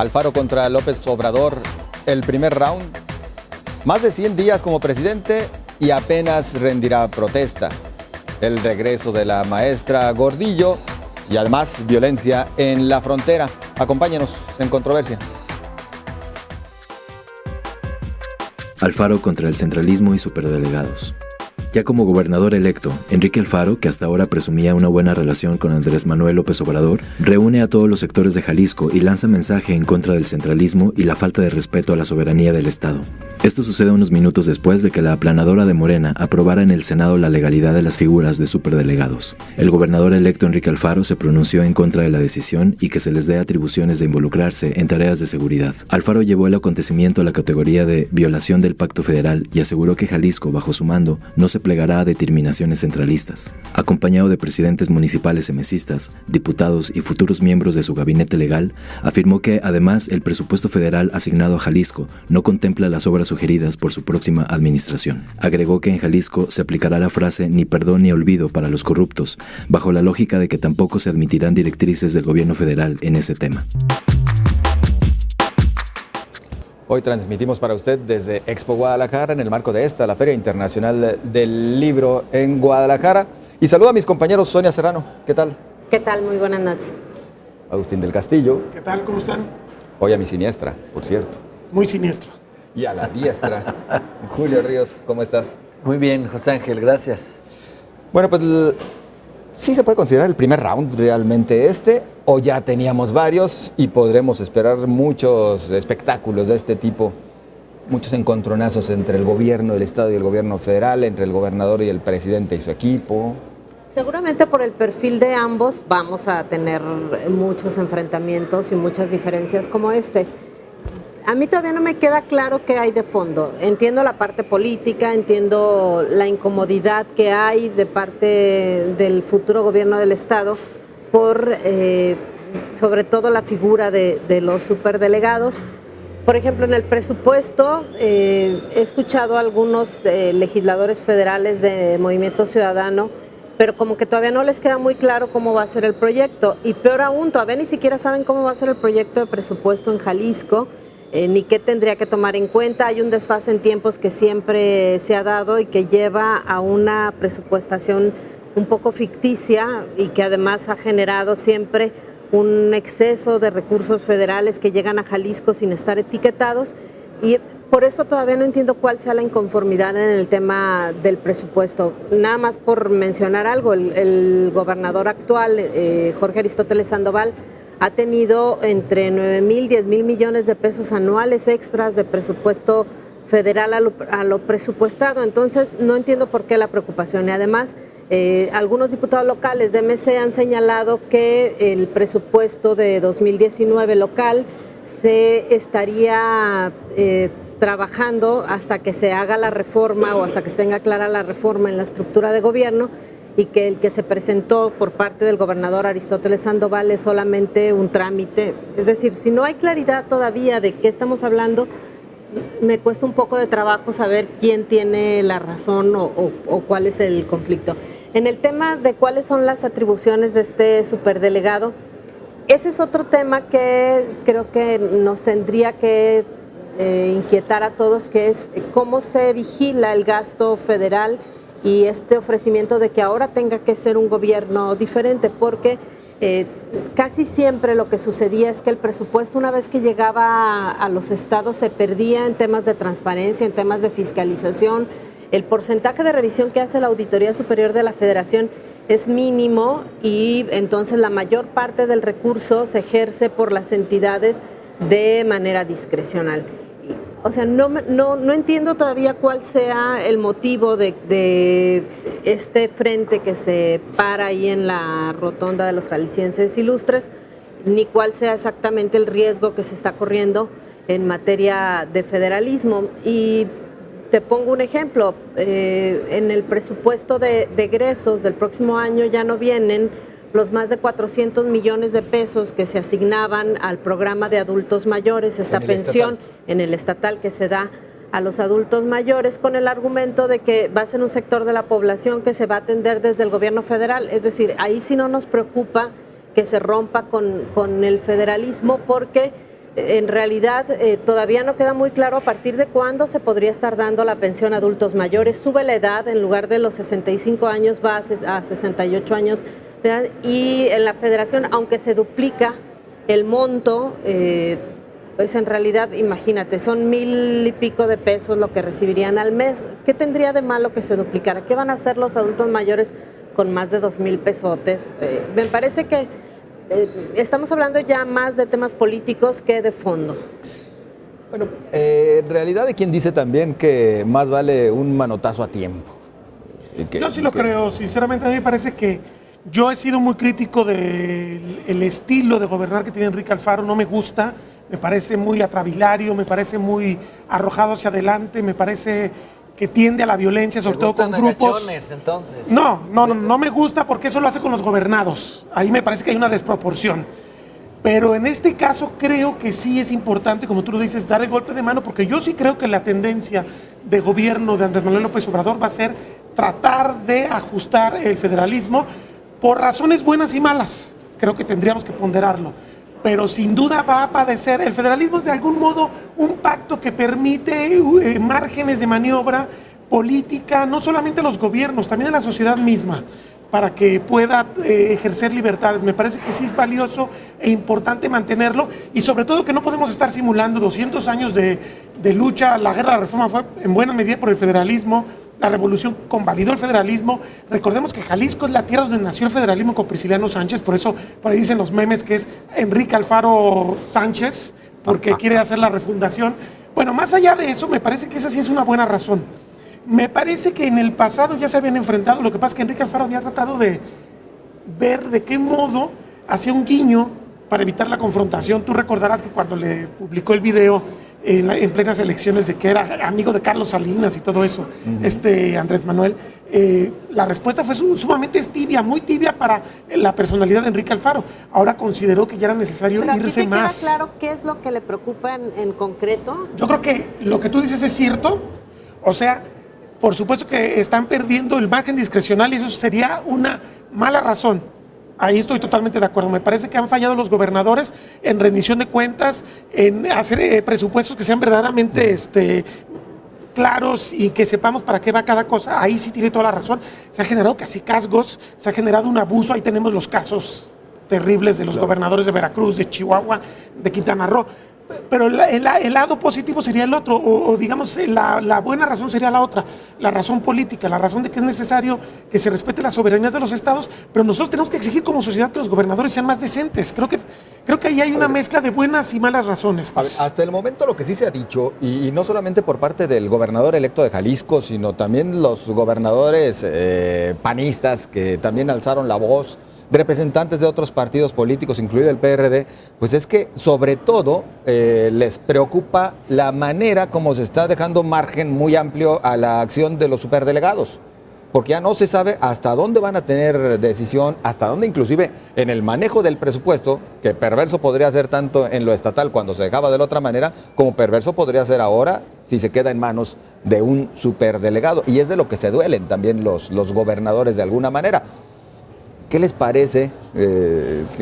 Alfaro contra López Obrador, el primer round. Más de 100 días como presidente y apenas rendirá protesta. El regreso de la maestra Gordillo y además violencia en la frontera. Acompáñenos en Controversia. Alfaro contra el centralismo y superdelegados. Ya como gobernador electo, Enrique Alfaro, que hasta ahora presumía una buena relación con Andrés Manuel López Obrador, reúne a todos los sectores de Jalisco y lanza mensaje en contra del centralismo y la falta de respeto a la soberanía del Estado. Esto sucede unos minutos después de que la aplanadora de Morena aprobara en el Senado la legalidad de las figuras de superdelegados. El gobernador electo Enrique Alfaro se pronunció en contra de la decisión y que se les dé atribuciones de involucrarse en tareas de seguridad. Alfaro llevó el acontecimiento a la categoría de violación del pacto federal y aseguró que Jalisco, bajo su mando, no se plegará a determinaciones centralistas. Acompañado de presidentes municipales emesistas, diputados y futuros miembros de su gabinete legal, afirmó que además el presupuesto federal asignado a Jalisco no contempla las obras sugeridas por su próxima administración. Agregó que en Jalisco se aplicará la frase ni perdón ni olvido para los corruptos, bajo la lógica de que tampoco se admitirán directrices del gobierno federal en ese tema. Hoy transmitimos para usted desde Expo Guadalajara en el marco de la Feria Internacional del Libro en Guadalajara. Y saludo a mis compañeros. Sonia Serrano, ¿qué tal? ¿Qué tal? Muy buenas noches. Agustín del Castillo. ¿Qué tal? ¿Cómo están? Hoy a mi siniestra, por cierto. Muy siniestro. Y a la diestra, Julio Ríos, ¿cómo estás? Muy bien, José Ángel, gracias. Bueno, pues sí se puede considerar el primer round realmente o ya teníamos varios y podremos esperar muchos espectáculos de este tipo, muchos encontronazos entre el gobierno del estado y el gobierno federal, entre el gobernador y el presidente y su equipo. Seguramente por el perfil de ambos vamos a tener muchos enfrentamientos y muchas diferencias como este. A mí todavía no me queda claro qué hay de fondo. Entiendo la parte política, entiendo la incomodidad que hay de parte del futuro gobierno del estado por, sobre todo, la figura de los superdelegados. Por ejemplo, en el presupuesto he escuchado a algunos legisladores federales de Movimiento Ciudadano, pero como que todavía no les queda muy claro cómo va a ser el proyecto. Y peor aún, todavía ni siquiera saben cómo va a ser el proyecto de presupuesto en Jalisco. Ni qué tendría que tomar en cuenta. Hay un desfase en tiempos que siempre se ha dado y que lleva a una presupuestación un poco ficticia y que además ha generado siempre un exceso de recursos federales que llegan a Jalisco sin estar etiquetados, y por eso todavía no entiendo cuál sea la inconformidad en el tema del presupuesto. Nada más por mencionar algo, el gobernador actual, Jorge Aristóteles Sandoval, ha tenido entre 9,000 y 10,000 millones de pesos anuales extras de presupuesto federal a lo presupuestado. Entonces, no entiendo por qué la preocupación. Y además, algunos diputados locales de MC han señalado que el presupuesto de 2019 local se estaría trabajando hasta que se haga la reforma o hasta que se tenga clara la reforma en la estructura de gobierno, y que el que se presentó por parte del gobernador Aristóteles Sandoval es solamente un trámite. Es decir, si no hay claridad todavía de qué estamos hablando, me cuesta un poco de trabajo saber quién tiene la razón o cuál es el conflicto. En el tema de cuáles son las atribuciones de este superdelegado, ese es otro tema que creo que nos tendría que inquietar a todos, que es cómo se vigila el gasto federal y este ofrecimiento de que ahora tenga que ser un gobierno diferente, porque casi siempre lo que sucedía es que el presupuesto, una vez que llegaba a los estados, se perdía en temas de transparencia, en temas de fiscalización. El porcentaje de revisión que hace la Auditoría Superior de la Federación es mínimo y entonces la mayor parte del recurso se ejerce por las entidades de manera discrecional. O sea, no entiendo todavía cuál sea el motivo de este frente que se para ahí en la rotonda de los jaliscienses ilustres, ni cuál sea exactamente el riesgo que se está corriendo en materia de federalismo. Y te pongo un ejemplo, en el presupuesto de egresos del próximo año ya no vienen los más de 400 millones de pesos que se asignaban al programa de adultos mayores, esta pensión en el estatal que se da a los adultos mayores, con el argumento de que va a ser un sector de la población que se va a atender desde el gobierno federal. Es decir, ahí sí no nos preocupa que se rompa con el federalismo, porque En realidad todavía no queda muy claro a partir de cuándo se podría estar dando la pensión a adultos mayores. Sube la edad, en lugar de los 65 años va a 68 años de edad, y en la federación, aunque se duplica el monto, pues en realidad, imagínate, son 1,000 y pico de pesos lo que recibirían al mes. ¿Qué tendría de malo que se duplicara? ¿Qué van a hacer los adultos mayores con más de 2,000 pesotes? Me parece que estamos hablando ya más de temas políticos que de fondo. Bueno, en realidad hay quien dice también que más vale un manotazo a tiempo. Yo sí lo creo, sinceramente a mí me parece que yo he sido muy crítico del estilo de gobernar que tiene Enrique Alfaro, no me gusta, me parece muy atrabilario, me parece muy arrojado hacia adelante, me parece que tiende a la violencia, sobre todo con grupos. Entonces. No me gusta porque eso lo hace con los gobernados. Ahí me parece que hay una desproporción. Pero en este caso creo que sí es importante, como tú lo dices, dar el golpe de mano, porque yo sí creo que la tendencia de gobierno de Andrés Manuel López Obrador va a ser tratar de ajustar el federalismo por razones buenas y malas. Creo que tendríamos que ponderarlo. Pero sin duda va a padecer. El federalismo es de algún modo un pacto que permite márgenes de maniobra política, no solamente a los gobiernos, también a la sociedad misma, para que pueda ejercer libertades. Me parece que sí es valioso e importante mantenerlo, y sobre todo que no podemos estar simulando 200 años de lucha. La guerra de la reforma fue en buena medida por el federalismo, la revolución convalidó el federalismo. Recordemos que Jalisco es la tierra donde nació el federalismo con Prisciliano Sánchez, por eso por ahí dicen los memes que es Enrique Alfaro Sánchez, porque quiere hacer la refundación. Bueno, más allá de eso, me parece que esa sí es una buena razón. Me parece que en el pasado ya se habían enfrentado, lo que pasa es que Enrique Alfaro había tratado de ver de qué modo hacía un guiño para evitar la confrontación. Tú recordarás que cuando le publicó el video en plenas elecciones de que era amigo de Carlos Salinas y todo eso, Andrés Manuel, la respuesta fue sumamente tibia, muy tibia para la personalidad de Enrique Alfaro. Ahora consideró que ya era necesario irse más. ¿Queda claro qué es lo que le preocupa en concreto? Yo creo que lo que tú dices es cierto, o sea, por supuesto que están perdiendo el margen discrecional y eso sería una mala razón. Ahí estoy totalmente de acuerdo. Me parece que han fallado los gobernadores en rendición de cuentas, en hacer presupuestos que sean verdaderamente claros y que sepamos para qué va cada cosa. Ahí sí tiene toda la razón. Se han generado cacicazgos, se ha generado un abuso. Ahí tenemos los casos terribles de los gobernadores de Veracruz, de Chihuahua, de Quintana Roo. Pero el lado positivo sería el otro, o digamos, la buena razón sería la otra, la razón política, la razón de que es necesario que se respete la soberanía de los estados, pero nosotros tenemos que exigir como sociedad que los gobernadores sean más decentes. Creo que ahí hay una mezcla de buenas y malas razones. Pues. Hasta el momento lo que sí se ha dicho, y no solamente por parte del gobernador electo de Jalisco, sino también los gobernadores panistas que también alzaron la voz, representantes de otros partidos políticos, incluido el PRD, pues es que sobre todo les preocupa la manera como se está dejando margen muy amplio a la acción de los superdelegados, porque ya no se sabe hasta dónde van a tener decisión, hasta dónde inclusive en el manejo del presupuesto, que perverso podría ser tanto en lo estatal cuando se dejaba de la otra manera, como perverso podría ser ahora si se queda en manos de un superdelegado, y es de lo que se duelen también los gobernadores de alguna manera. ¿Qué les parece,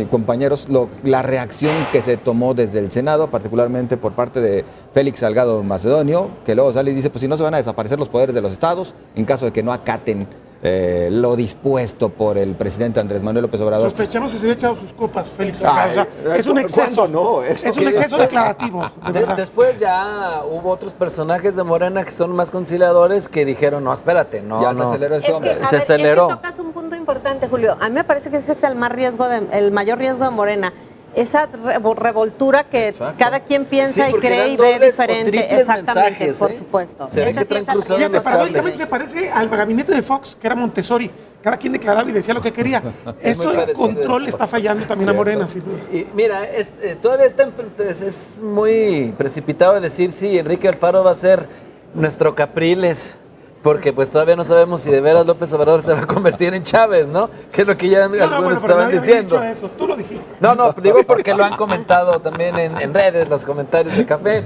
compañeros, la reacción que se tomó desde el Senado, particularmente por parte de Félix Salgado Macedonio, que luego sale y dice, pues si no se van a desaparecer los poderes de los estados en caso de que no acaten lo dispuesto por el presidente Andrés Manuel López Obrador? Sospechamos que se había echado sus copas, Félix Salgado. O sea, es un exceso. No, es un exceso declarativo. Después ya hubo otros personajes de Morena que son más conciliadores que dijeron, no, espérate, no. Ya se aceleró este hombre. Se aceleró. Tocas un punto importante, Julio. A mí me parece que ese es el mayor riesgo de Morena. Esa revoltura que Exacto. cada quien piensa y cree y ve diferente. Exactamente, mensajes, por supuesto. Se ve que traen cruzados Fíjate, los paradójicamente cables. se parece al gabinete de Fox, que era Montessori. Cada quien declaraba y decía lo que quería. Esto del control está fallando también a Morena, sin duda. Y mira, todavía es muy precipitado decir si Enrique Alfaro va a ser nuestro Capriles, porque pues todavía no sabemos si de veras López Obrador se va a convertir en Chávez, ¿no? Que es lo que ya algunos estaban diciendo. Dicho eso. Tú lo dijiste. No, digo porque lo han comentado también en redes, los comentarios de Café.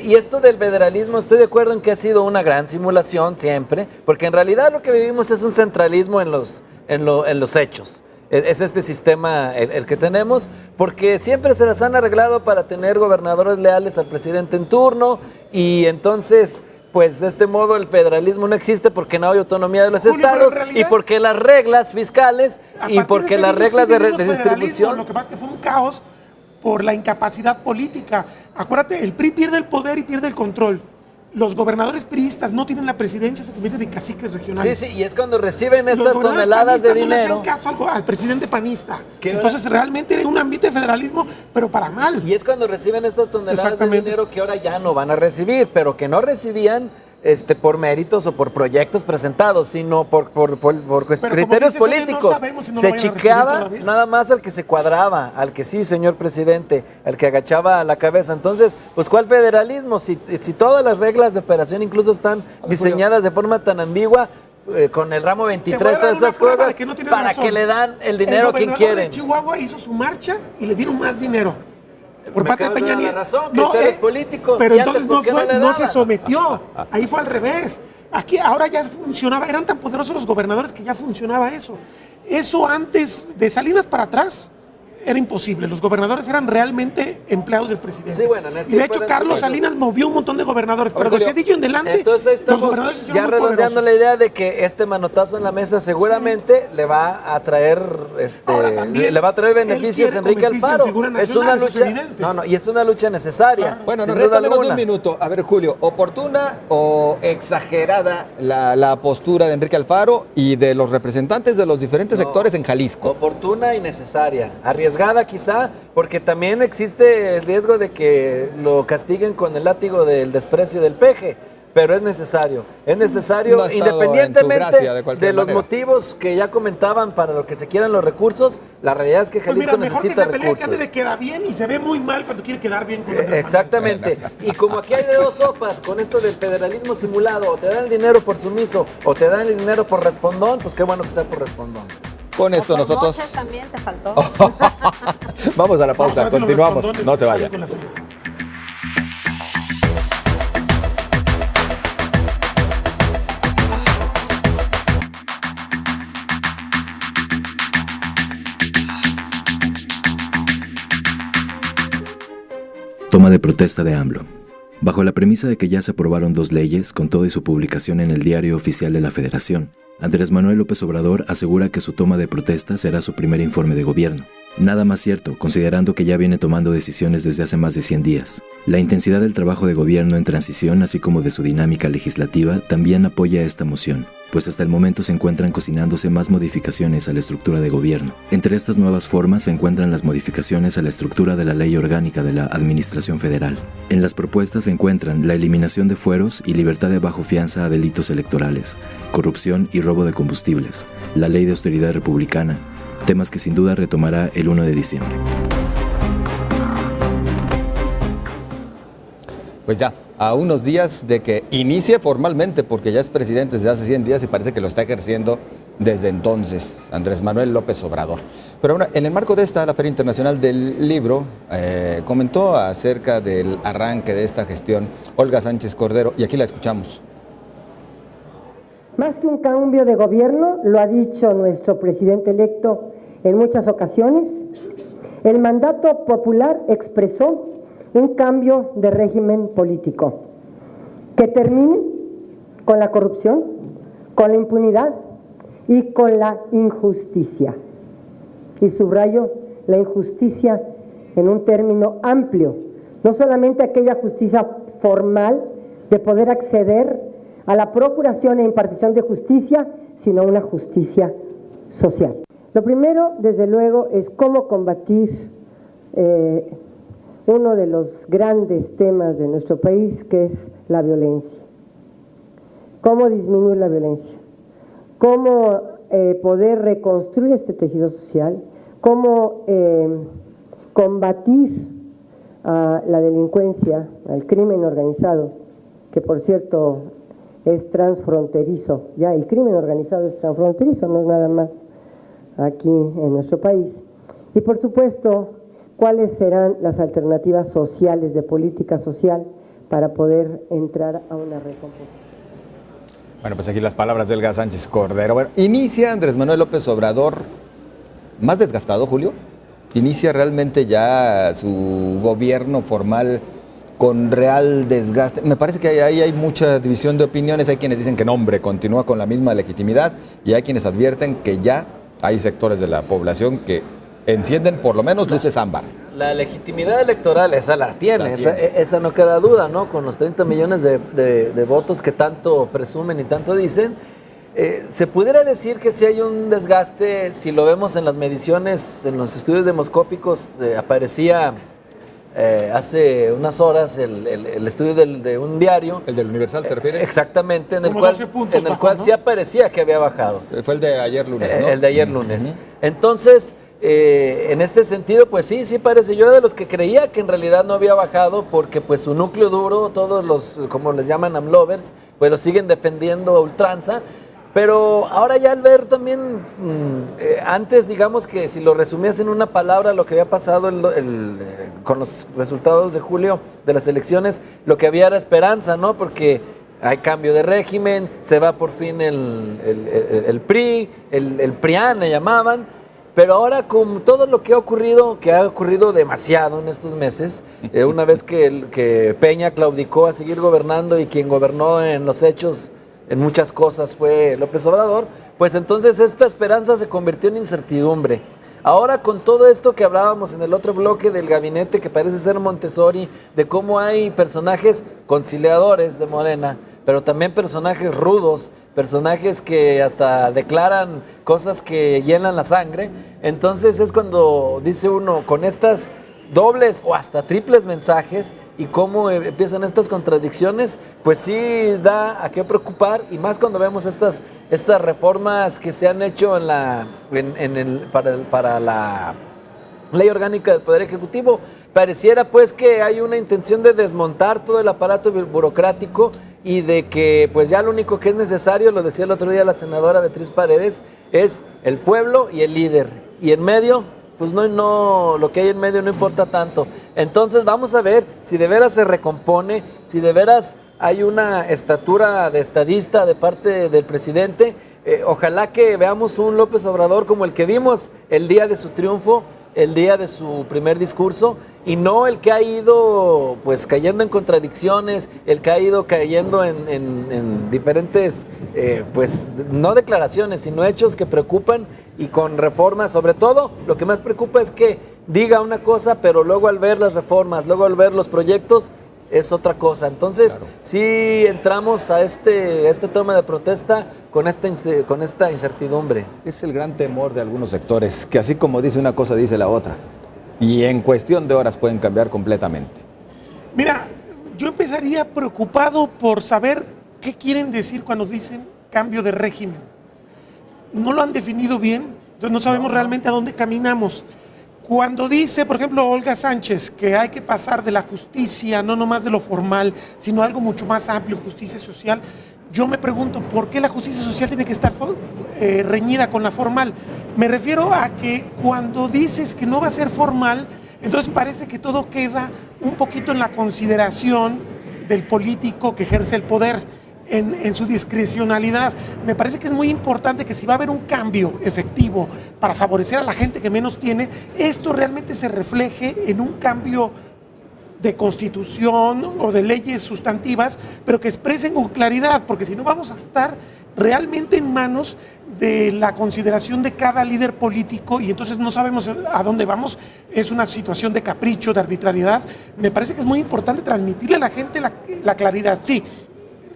Y esto del federalismo, estoy de acuerdo en que ha sido una gran simulación siempre, porque en realidad lo que vivimos es un centralismo en los hechos. Es este sistema el que tenemos, porque siempre se las han arreglado para tener gobernadores leales al presidente en turno, y entonces, pues de este modo el federalismo no existe porque no hay autonomía de los estados, y porque las reglas fiscales y porque las reglas de distribución. Lo que pasa es que fue un caos por la incapacidad política. Acuérdate, el PRI pierde el poder y pierde el control. Los gobernadores priistas no tienen la presidencia, se convierten en caciques regionales. Sí, y es cuando reciben estas toneladas de dinero. No le hacían caso al presidente panista. Entonces realmente era un ambiente de federalismo, pero para mal. Y es cuando reciben estas toneladas de dinero que ahora ya no van a recibir, pero que no recibían por méritos o por proyectos presentados, sino por criterios políticos. Se chiqueaba nada más al que se cuadraba, al que sí, señor presidente, al que agachaba la cabeza. Entonces, pues ¿cuál federalismo? Si todas las reglas de operación incluso están diseñadas de forma tan ambigua, con el ramo 23, todas esas cosas, para que le dan el dinero a quien quieren. El gobernador de Chihuahua hizo su marcha y le dieron más dinero. Por parte de Peña Nieto. Políticos, pero entonces no se sometió. Ahí fue al revés. Aquí ahora ya funcionaba, eran tan poderosos los gobernadores que ya funcionaba eso. Eso antes de Salinas para atrás era imposible. Los gobernadores eran realmente empleados del presidente. Sí, bueno, y de hecho Carlos Salinas movió un montón de gobernadores, pero de Cedillo en adelante, entonces los gobernadores se hicieron ya muy redondeando poderosos. la idea de que este manotazo en la mesa seguramente le va a traer beneficios a Enrique Alfaro. Es una lucha, y es una lucha necesaria. Bueno, nos resta menos de un minuto. A ver, Julio, ¿oportuna o exagerada la postura de Enrique Alfaro y de los representantes de los diferentes sectores en Jalisco? Oportuna y necesaria. Arriesgada quizá, porque también existe el riesgo de que lo castiguen con el látigo del desprecio del peje, pero es necesario no independientemente de los motivos que ya comentaban para lo que se quieran los recursos. La realidad es que Jalisco necesita recursos. Que antes de quedar bien y se ve muy mal cuando quiere quedar bien con exactamente. Y como aquí hay de dos sopas con esto del federalismo simulado, o te dan el dinero por sumiso o te dan el dinero por respondón, pues qué bueno que sea por respondón. Con esto nosotros también te faltó. Vamos a la pausa, continuamos, no se vaya. Toma de protesta de AMLO. Bajo la premisa de que ya se aprobaron 2 leyes, con todo y su publicación en el Diario Oficial de la Federación, Andrés Manuel López Obrador asegura que su toma de protesta será su primer informe de gobierno. Nada más cierto, considerando que ya viene tomando decisiones desde hace más de 100 días. La intensidad del trabajo de gobierno en transición, así como de su dinámica legislativa, también apoya esta moción, pues hasta el momento se encuentran cocinándose más modificaciones a la estructura de gobierno. Entre estas nuevas formas se encuentran las modificaciones a la estructura de la Ley Orgánica de la Administración Federal. En las propuestas se encuentran la eliminación de fueros y libertad de bajo fianza a delitos electorales, corrupción y robo de combustibles, la Ley de Austeridad Republicana, temas que sin duda retomará el 1 de diciembre. Pues ya, a unos días de que inicie formalmente, porque ya es presidente desde hace 100 días y parece que lo está ejerciendo desde entonces, Andrés Manuel López Obrador. Pero ahora, en el marco de la Feria Internacional del Libro, comentó acerca del arranque de esta gestión Olga Sánchez Cordero, y aquí la escuchamos. Más que un cambio de gobierno, lo ha dicho nuestro presidente electo en muchas ocasiones, el mandato popular expresó un cambio de régimen político que termine con la corrupción, con la impunidad y con la injusticia. Y subrayo la injusticia en un término amplio, no solamente aquella justicia formal de poder acceder a la procuración e impartición de justicia, sino una justicia social. Lo primero, desde luego, es cómo combatir uno de los grandes temas de nuestro país, que es la violencia. Cómo disminuir la violencia, cómo poder reconstruir este tejido social, cómo combatir a la delincuencia, al crimen organizado, que por cierto es transfronterizo. Ya el crimen organizado es transfronterizo, no es nada más aquí en nuestro país. Y por supuesto, cuáles serán las alternativas sociales, de política social, para poder entrar a una recomposición. Bueno, pues aquí las palabras de Olga Sánchez Cordero. Bueno, inicia Andrés Manuel López Obrador más desgastado, Julio. Inicia realmente ya su gobierno formal con real desgaste. Me parece que ahí hay mucha división de opiniones. Hay quienes dicen que no, hombre, continúa con la misma legitimidad, y hay quienes advierten que ya hay sectores de la población que encienden por lo menos luces ámbar. La legitimidad electoral, esa la tiene. Esa no queda duda, ¿no? Con los 30 millones de votos que tanto presumen y tanto dicen. Se pudiera decir que si hay un desgaste, si lo vemos en las mediciones, en los estudios demoscópicos, aparecía hace unas horas el estudio de un diario. ¿El del Universal te refieres? Exactamente, en el Como cual, 12 puntos en el bajó, cual ¿no? sí aparecía que había bajado. Fue el de ayer lunes, ¿no? El de ayer lunes. Entonces, en este sentido, pues sí parece. Yo era de los que creía que en realidad no había bajado porque pues su núcleo duro, todos los, como les llaman amlovers, pues lo siguen defendiendo a ultranza. Pero ahora ya al ver también, antes digamos que si lo resumías en una palabra lo que había pasado con los resultados de julio de las elecciones, lo que había era esperanza, ¿no? Porque hay cambio de régimen, se va por fin el PRI, el PRIAN le llamaban. Pero ahora con todo lo que ha ocurrido demasiado en estos meses, una vez que Peña claudicó a seguir gobernando y quien gobernó en los hechos en muchas cosas fue López Obrador, pues entonces esta esperanza se convirtió en incertidumbre. Ahora con todo esto que hablábamos en el otro bloque del gabinete que parece ser Montessori, de cómo hay personajes conciliadores de Morena, pero también personajes rudos, personajes que hasta declaran cosas que llenan la sangre, entonces es cuando dice uno, con estas dobles o hasta triples mensajes y cómo empiezan estas contradicciones, pues sí da a qué preocupar, y más cuando vemos estas reformas que se han hecho para la Ley Orgánica del Poder Ejecutivo. Pareciera pues que hay una intención de desmontar todo el aparato burocrático y de que pues ya lo único que es necesario, lo decía el otro día la senadora Beatriz Paredes, es el pueblo y el líder, y en medio pues no, lo que hay en medio no importa tanto. Entonces vamos a ver si de veras se recompone, si de veras hay una estatura de estadista de parte del presidente. Ojalá que veamos un López Obrador como el que vimos el día de su triunfo, el día de su primer discurso, y no el que ha ido pues cayendo en contradicciones, el que ha ido cayendo en diferentes pues no declaraciones, sino hechos que preocupan, y con reformas. Sobre todo lo que más preocupa es que diga una cosa, pero luego al ver las reformas, luego al ver los proyectos, es otra cosa. Entonces, claro, sí entramos a este toma de protesta con esta incertidumbre. Es el gran temor de algunos sectores, que así como dice una cosa, dice la otra. Y en cuestión de horas pueden cambiar completamente. Mira, yo empezaría preocupado por saber qué quieren decir cuando dicen cambio de régimen. No lo han definido bien, entonces no sabemos realmente a dónde caminamos. Cuando dice, por ejemplo, Olga Sánchez, que hay que pasar de la justicia, no nomás de lo formal, sino algo mucho más amplio, justicia social, yo me pregunto, ¿por qué la justicia social tiene que estar reñida con la formal? Me refiero a que cuando dices que no va a ser formal, entonces parece que todo queda un poquito en la consideración del político que ejerce el poder, en su discrecionalidad. Me parece que es muy importante que si va a haber un cambio efectivo para favorecer a la gente que menos tiene, esto realmente se refleje en un cambio de constitución o de leyes sustantivas, pero que expresen con claridad, porque si no vamos a estar realmente en manos de la consideración de cada líder político y entonces no sabemos a dónde vamos. Es una situación de capricho, de arbitrariedad. Me parece que es muy importante transmitirle a la gente la claridad. Sí,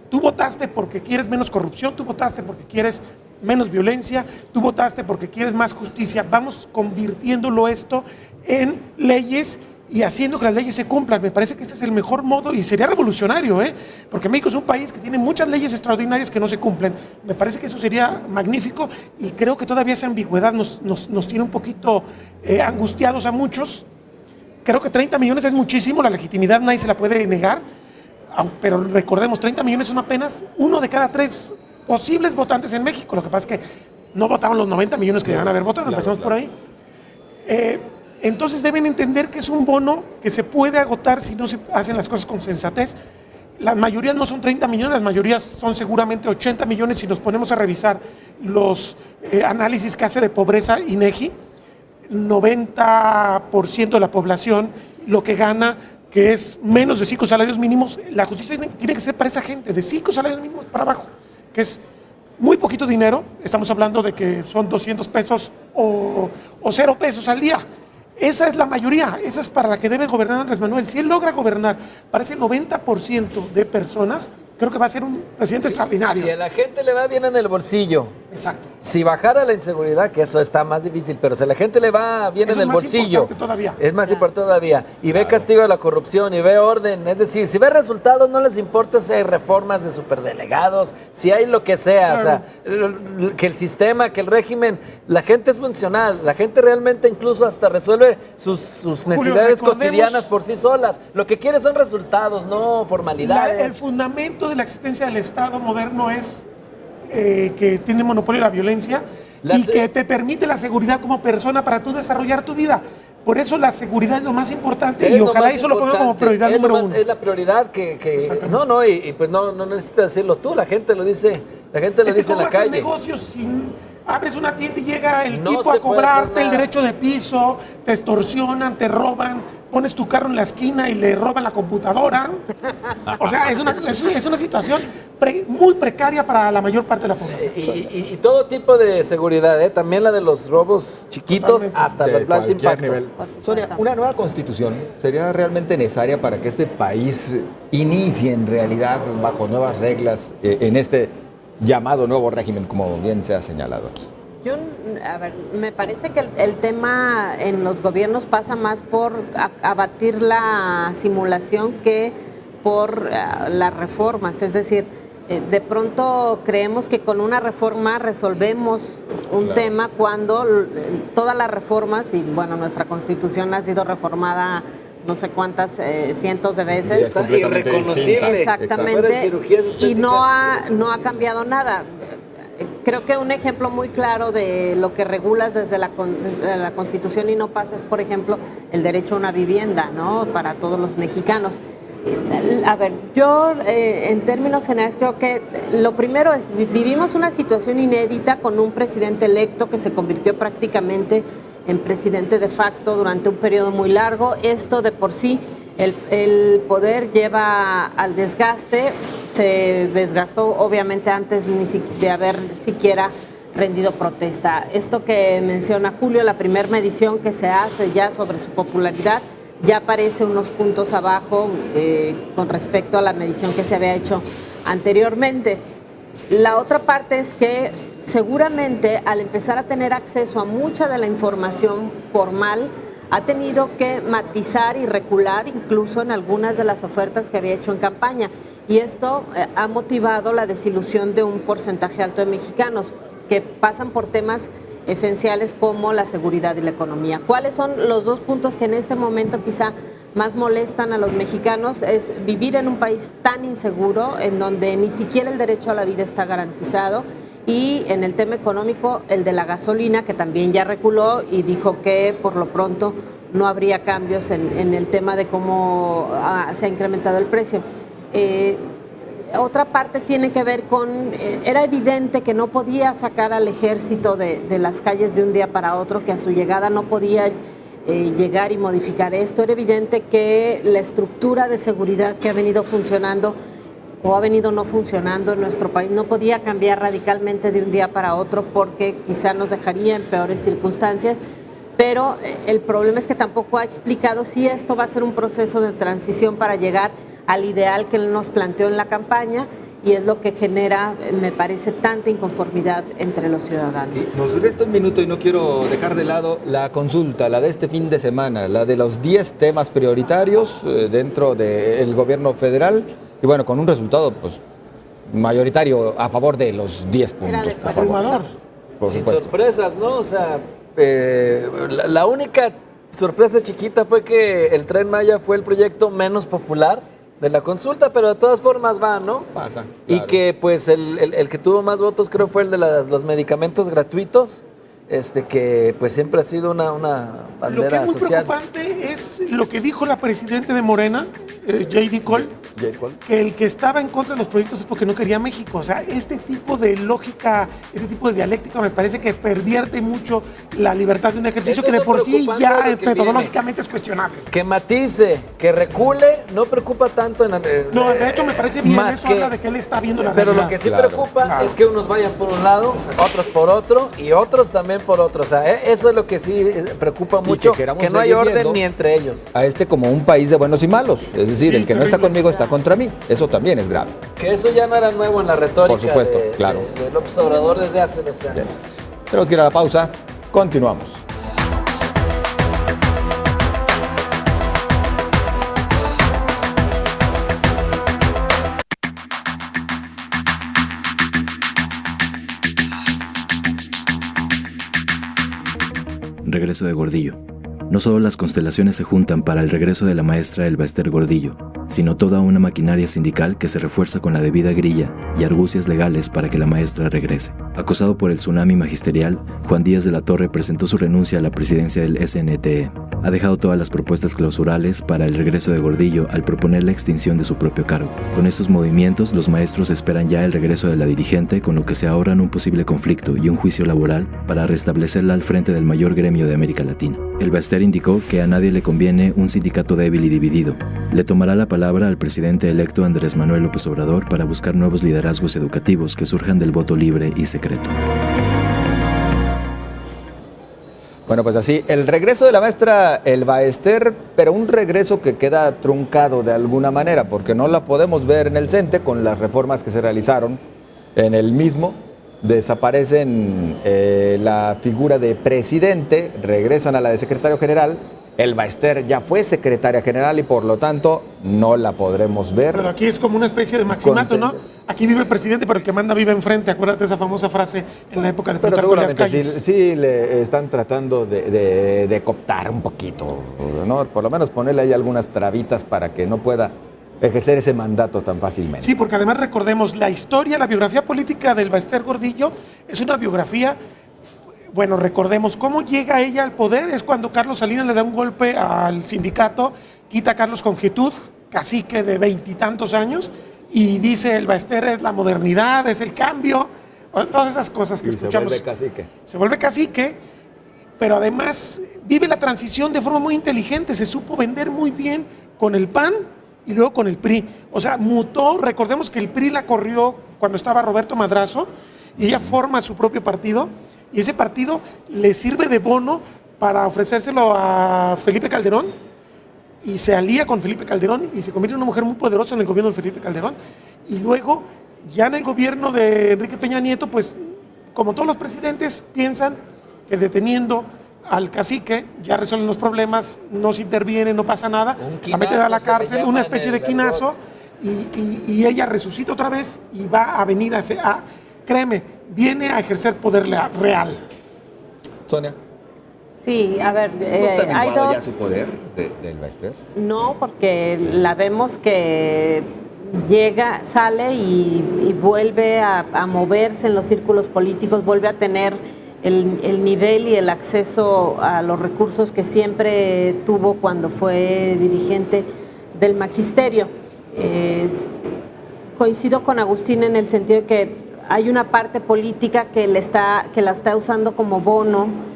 tú votaste porque quieres menos corrupción, tú votaste porque quieres menos violencia, tú votaste porque quieres más justicia. Vamos convirtiéndolo esto en leyes y haciendo que las leyes se cumplan. Me parece que ese es el mejor modo y sería revolucionario, porque México es un país que tiene muchas leyes extraordinarias que no se cumplen. Me parece que eso sería magnífico y creo que todavía esa ambigüedad nos tiene un poquito angustiados a muchos. Creo que 30 millones es muchísimo, la legitimidad nadie se la puede negar. Pero recordemos, 30 millones son apenas 1 de cada 3 posibles votantes en México. Lo que pasa es que no votaron los 90 millones que deberían haber votado, empezamos por ahí. Entonces deben entender que es un bono que se puede agotar si no se hacen las cosas con sensatez. Las mayorías no son 30 millones, las mayorías son seguramente 80 millones si nos ponemos a revisar los análisis que hace de pobreza INEGI. 90% de la población lo que gana, que es menos de 5 salarios mínimos. La justicia tiene que ser para esa gente, de 5 salarios mínimos para abajo, que es muy poquito dinero. Estamos hablando de que son 200 pesos o 0 pesos al día. Esa es la mayoría, esa es para la que debe gobernar Andrés Manuel. Si él logra gobernar para ese 90% de personas, creo que va a ser un presidente extraordinario. Si a la gente le va bien en el bolsillo. Exacto. Si bajara la inseguridad, que eso está más difícil, pero si a la gente le va bien Eso en el es más bolsillo, importante todavía. es más importante todavía, y ve castigo a la corrupción, y ve orden, es decir, si ve resultados, no les importa si hay reformas de superdelegados, si hay lo que sea, o sea, que el sistema, que el régimen, la gente es funcional, la gente realmente incluso hasta resuelve sus necesidades cotidianas por sí solas. Lo que quiere son resultados, no formalidades. El fundamento de la existencia del Estado moderno es que tiene monopolio de la violencia y que te permite la seguridad como persona para tú desarrollar tu vida. Por eso la seguridad es lo más importante y ojalá eso lo ponga como prioridad número uno. Es la prioridad que no, y pues no necesitas decirlo tú, la gente lo dice, en la calle. Negocios sin... Abres una tienda y llega el tipo a cobrarte el derecho de piso, te extorsionan, te roban, pones tu carro en la esquina y le roban la computadora. O sea, es una situación muy precaria para la mayor parte de la población. Y todo tipo de seguridad, también la de los robos chiquitos. Totalmente. Hasta los blancos impactos. Sonia, ¿una nueva constitución sería realmente necesaria para que este país inicie en realidad bajo nuevas reglas en este llamado nuevo régimen, como bien se ha señalado aquí? Me parece que el tema en los gobiernos pasa más por abatir la simulación que por las reformas. Es decir, de pronto creemos que con una reforma resolvemos un tema cuando todas las reformas, y bueno, nuestra Constitución ha sido reformada no sé cuántas cientos de veces. Está irreconocible. Exactamente. Y no ha cambiado nada. Creo que un ejemplo muy claro de lo que regulas desde la Constitución y no pasa es, por ejemplo, el derecho a una vivienda, ¿no? Para todos los mexicanos. A ver, yo en términos generales creo que lo primero es, vivimos una situación inédita con un presidente electo que se convirtió prácticamente en presidente de facto durante un periodo muy largo. Esto de por sí, el poder lleva al desgaste. Se desgastó obviamente antes de haber siquiera rendido protesta. Esto que menciona Julio, la primera medición que se hace ya sobre su popularidad, ya aparece unos puntos abajo con respecto a la medición que se había hecho anteriormente. La otra parte es que seguramente al empezar a tener acceso a mucha de la información formal, ha tenido que matizar y recular incluso en algunas de las ofertas que había hecho en campaña. Y esto ha motivado la desilusión de un porcentaje alto de mexicanos que pasan por temas esenciales como la seguridad y la economía. ¿Cuáles son los dos puntos que en este momento quizá más molestan a los mexicanos? Es vivir en un país tan inseguro, en donde ni siquiera el derecho a la vida está garantizado, y en el tema económico, el de la gasolina, que también ya reculó y dijo que por lo pronto no habría cambios en el tema de cómo se ha incrementado el precio. Otra parte tiene que ver con, era evidente que no podía sacar al ejército de las calles de un día para otro, que a su llegada no podía llegar y modificar esto. Era evidente que la estructura de seguridad que ha venido funcionando o ha venido no funcionando en nuestro país no podía cambiar radicalmente de un día para otro, porque quizá nos dejaría en peores circunstancias. Pero el problema es que tampoco ha explicado si esto va a ser un proceso de transición para llegar al ideal que él nos planteó en la campaña, y es lo que genera, me parece, tanta inconformidad entre los ciudadanos. Nos resta un minuto y no quiero dejar de lado la consulta, la de este fin de semana, la de los 10 temas prioritarios dentro del gobierno federal, y bueno, con un resultado pues mayoritario a favor de los 10 puntos. A favor. Sin sorpresas, ¿no? O sea, la única sorpresa chiquita fue que el Tren Maya fue el proyecto menos popular de la consulta, pero de todas formas va, ¿no? Pasa. Claro. Y que pues el que tuvo más votos creo fue el de los medicamentos gratuitos, que pues siempre ha sido una bandera social. Lo que es muy preocupante es lo que dijo la presidenta de Morena, J.D. Cole, que el que estaba en contra de los proyectos es porque no quería México. O sea, este tipo de lógica, este tipo de dialéctica me parece que pervierte mucho la libertad de un ejercicio que de por sí ya metodológicamente es cuestionable. Que matice, que recule, no preocupa tanto en... No, de hecho me parece bien, eso habla de que él está viendo la pero realidad. lo que sí preocupa es que unos vayan por un lado, otros por otro y otros también por otro. O sea, eso es lo que sí preocupa mucho, que no hay orden ni entre ellos. A como un país de buenos y malos, es decir, el que no está conmigo está contra mí. Eso también es grave. Que eso ya no era nuevo en la retórica. Por supuesto, claro. De López Obrador desde hace 12 años. Tenemos que ir a la pausa. Continuamos. Regreso de Gordillo. No solo las constelaciones se juntan para el regreso de la maestra Elba Ester Gordillo, sino toda una maquinaria sindical que se refuerza con la debida grilla y argucias legales para que la maestra regrese. Acosado por el tsunami magisterial, Juan Díaz de la Torre presentó su renuncia a la presidencia del SNTE. Ha dejado todas las propuestas clausurales para el regreso de Gordillo al proponer la extinción de su propio cargo. Con estos movimientos, los maestros esperan ya el regreso de la dirigente, con lo que se ahorran un posible conflicto y un juicio laboral para restablecerla al frente del mayor gremio de América Latina. Elba Ester indicó que a nadie le conviene un sindicato débil y dividido. Le tomará la palabra al presidente electo Andrés Manuel López Obrador para buscar nuevos liderazgos educativos que surjan del voto libre y secreto. Bueno, pues así, el regreso de la maestra Elba Ester, pero un regreso que queda truncado de alguna manera, porque no la podemos ver en el CENTE con las reformas que se realizaron en el mismo. Desaparecen la figura de presidente, regresan a la de secretario general. Elba Ester ya fue secretaria general y por lo tanto no la podremos ver. Pero aquí es como una especie de maximato, ¿no? Aquí vive el presidente, pero el que manda vive enfrente. Acuérdate esa famosa frase en la época de Plutarco en las calles. Sí le están tratando de cooptar un poquito, ¿no? Por lo menos ponerle ahí algunas trabitas para que no pueda ejercer ese mandato tan fácilmente. Sí, porque además recordemos, la historia, la biografía política de Elba Ester Gordillo es una biografía. Bueno, recordemos cómo llega ella al poder. Es cuando Carlos Salinas le da un golpe al sindicato, quita a Carlos Conjetud, cacique de 20 y tantos años, y dice Elba Ester es la modernidad, es el cambio, todas esas cosas que escuchamos. Se vuelve cacique. Se vuelve cacique, pero además vive la transición de forma muy inteligente, se supo vender muy bien con el PAN y luego con el PRI. O sea, mutó, recordemos que el PRI la corrió cuando estaba Roberto Madrazo, y ella forma su propio partido, y ese partido le sirve de bono para ofrecérselo a Felipe Calderón, y se alía con Felipe Calderón y se convierte en una mujer muy poderosa en el gobierno de Felipe Calderón. Y luego, ya en el gobierno de Enrique Peña Nieto, pues como todos los presidentes piensan que deteniendo al cacique ya resuelven los problemas, no se interviene, no pasa nada, la meten a la cárcel, una especie de quinazo, y ella resucita otra vez y va a venir créeme, viene a ejercer poder real. Sonia. Sí, a ver, hay dos. ¿Ya su poder de Elba Ester? No, porque la vemos que llega, sale y vuelve a moverse en los círculos políticos, vuelve a tener el nivel y el acceso a los recursos que siempre tuvo cuando fue dirigente del magisterio. Coincido con Agustín en el sentido de que hay una parte política que la está usando como bono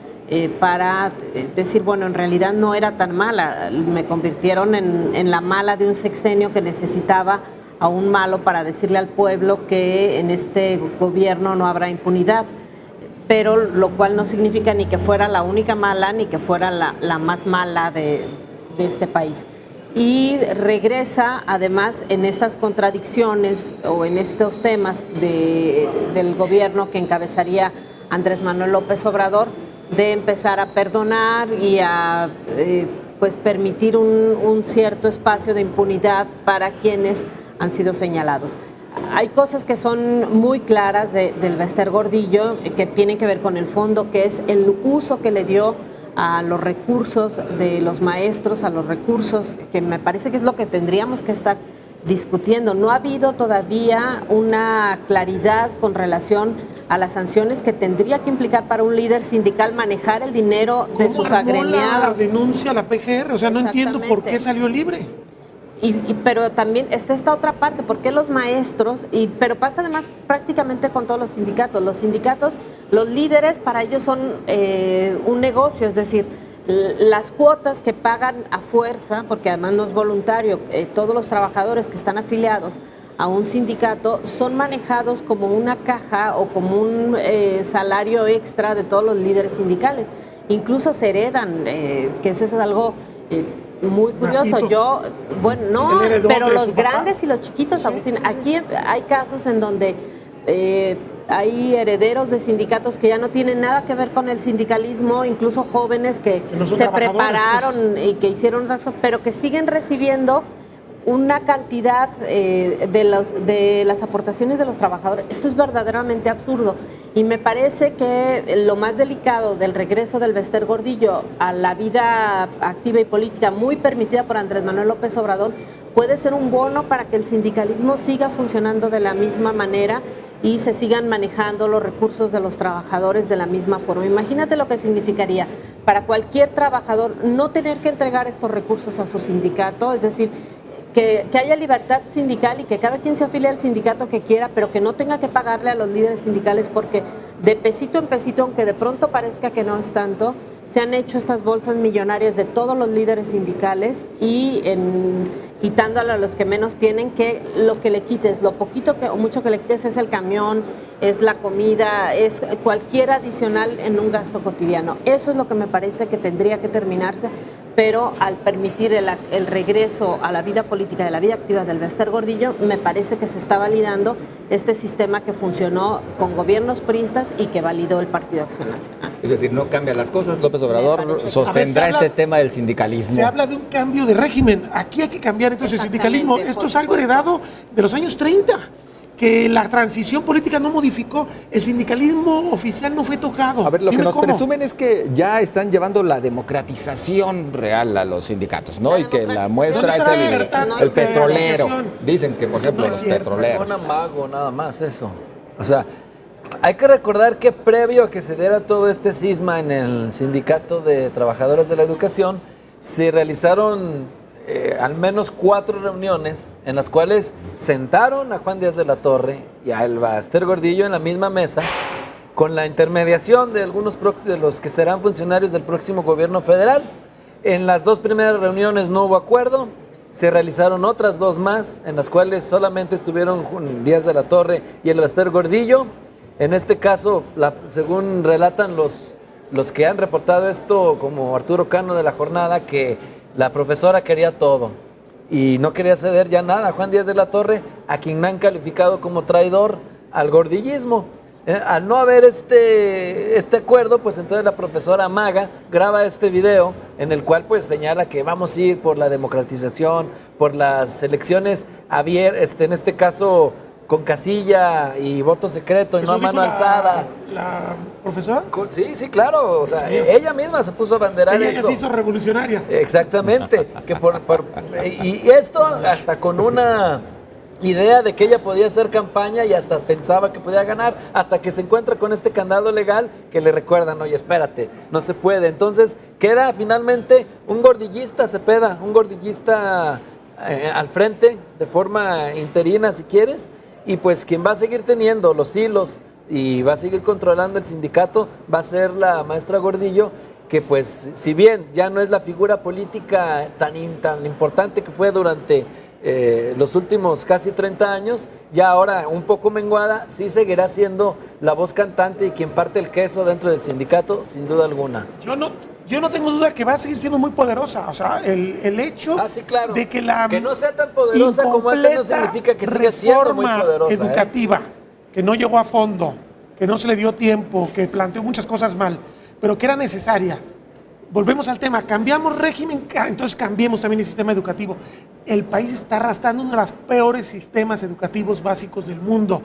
para decir, bueno, en realidad no era tan mala, me convirtieron en la mala de un sexenio que necesitaba a un malo para decirle al pueblo que en este gobierno no habrá impunidad, pero lo cual no significa ni que fuera la única mala ni que fuera la más mala de este país. Y regresa además en estas contradicciones o en estos temas del gobierno que encabezaría Andrés Manuel López Obrador, de empezar a perdonar y a pues permitir un cierto espacio de impunidad para quienes han sido señalados. Hay cosas que son muy claras del Elba Ester Gordillo que tienen que ver con el fondo, que es el uso que le dio a los recursos de los maestros, a los recursos, que me parece que es lo que tendríamos que estar discutiendo. No ha habido todavía una claridad con relación a las sanciones que tendría que implicar para un líder sindical manejar el dinero de sus agremiados. ¿Cómo la denuncia la PGR? O sea, no entiendo por qué salió libre. Pero también está esta otra parte, ¿por qué los maestros? Pero pasa además prácticamente con todos los sindicatos. Los sindicatos, los líderes, para ellos son un negocio, es decir, las cuotas que pagan a fuerza, porque además no es voluntario, todos los trabajadores que están afiliados a un sindicato son manejados como una caja o como un salario extra de todos los líderes sindicales. Incluso se heredan, que eso es algo muy curioso. Yo, bueno, no, pero los grandes y los chiquitos, sí, Agustín, sí. Aquí hay casos en donde hay herederos de sindicatos que ya no tienen nada que ver con el sindicalismo, incluso jóvenes que no se prepararon y que hicieron eso, pero que siguen recibiendo una cantidad de las aportaciones de los trabajadores. Esto es verdaderamente absurdo y me parece que lo más delicado del regreso del Bester Gordillo a la vida activa y política muy permitida por Andrés Manuel López Obrador puede ser un bono para que el sindicalismo siga funcionando de la misma manera y se sigan manejando los recursos de los trabajadores de la misma forma. Imagínate lo que significaría para cualquier trabajador no tener que entregar estos recursos a su sindicato, es decir, que haya libertad sindical y que cada quien se afilie al sindicato que quiera, pero que no tenga que pagarle a los líderes sindicales, porque de pesito en pesito, aunque de pronto parezca que no es tanto, se han hecho estas bolsas millonarias de todos los líderes sindicales y quitándole a los que menos tienen, que lo que le quites, lo poquito o mucho que le quites es el camión, es la comida, es cualquier adicional en un gasto cotidiano. Eso es lo que me parece que tendría que terminarse, pero al permitir el regreso a la vida política, de la vida activa del Bester Gordillo, me parece que se está validando este sistema que funcionó con gobiernos priistas y que validó el Partido Acción Nacional. Es decir, no cambian las cosas. López Obrador sostendrá este tema del sindicalismo. Se habla de un cambio de régimen. Aquí hay que cambiar entonces el sindicalismo. Esto es algo heredado de los años 30. Que la transición política no modificó, el sindicalismo oficial no fue tocado. A ver, lo que nos presumen es que ya están llevando la democratización real a los sindicatos, ¿no? Y que la muestra es el petrolero. Dicen que, por ejemplo, los petroleros. Es un amago nada más eso. O sea, hay que recordar que previo a que se diera todo este cisma en el Sindicato de Trabajadores de la Educación, se realizaron al menos 4 reuniones en las cuales sentaron a Juan Díaz de la Torre y a Bester Gordillo en la misma mesa con la intermediación de algunos de los que serán funcionarios del próximo gobierno federal. En las 2 primeras reuniones no hubo acuerdo, se realizaron otras 2 más en las cuales solamente estuvieron Díaz de la Torre y el Bester Gordillo. En este caso, según relatan los que han reportado esto, como Arturo Cano de La Jornada, que la profesora quería todo y no quería ceder ya nada a Juan Díaz de la Torre, a quien han calificado como traidor al gordillismo. Al no haber este acuerdo, pues entonces la profesora Maga graba este video en el cual pues señala que vamos a ir por la democratización, por las elecciones abiertas, en este caso con casilla y voto secreto y no a mano alzada. ¿La profesora? Sí, claro. O sea, ella misma se puso a banderar eso. Ella se hizo revolucionaria. Exactamente. Y esto hasta con una idea de que ella podía hacer campaña y hasta pensaba que podía ganar, hasta que se encuentra con este candado legal que le recuerdan, oye, espérate, no se puede. Entonces queda finalmente un gordillista, Cepeda, un gordillista al frente de forma interina, si quieres. Y pues quien va a seguir teniendo los hilos y va a seguir controlando el sindicato va a ser la maestra Gordillo, que pues si bien ya no es la figura política tan importante que fue durante los últimos casi 30 años, ya ahora un poco menguada, sí seguirá siendo la voz cantante y quien parte el queso dentro del sindicato, sin duda alguna. Yo no tengo duda que va a seguir siendo muy poderosa. O sea, el hecho sí, claro, de que la que no sea tan poderosa como antes no significa que siga siendo muy poderosa. Educativa, que no llegó a fondo, que no se le dio tiempo, que planteó muchas cosas mal, pero que era necesaria. Volvemos al tema, cambiamos régimen, entonces cambiemos también el sistema educativo. El país está arrastrando uno de los peores sistemas educativos básicos del mundo.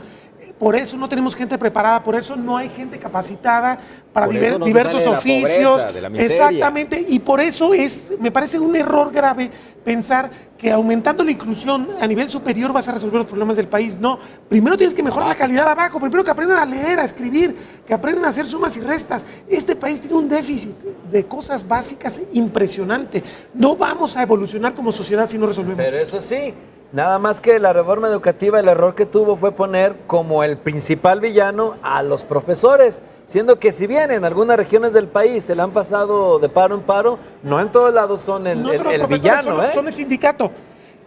Por eso no tenemos gente preparada, por eso no hay gente capacitada para Por eso no se diversos sale de la oficios. pobreza, de la miseria. Exactamente, y por eso me parece un error grave pensar que aumentando la inclusión a nivel superior vas a resolver los problemas del país. No, primero tienes que mejorar la calidad de abajo, primero que aprendan a leer, a escribir, que aprendan a hacer sumas y restas. Este país tiene un déficit de cosas básicas impresionante. No vamos a evolucionar como sociedad si no resolvemos Pero esto. eso sí, nada más que la reforma educativa, el error que tuvo fue poner como el principal villano a los profesores, siendo que si bien en algunas regiones del país se le han pasado de paro en paro, no en todos lados son el profesores, villano. son el sindicato.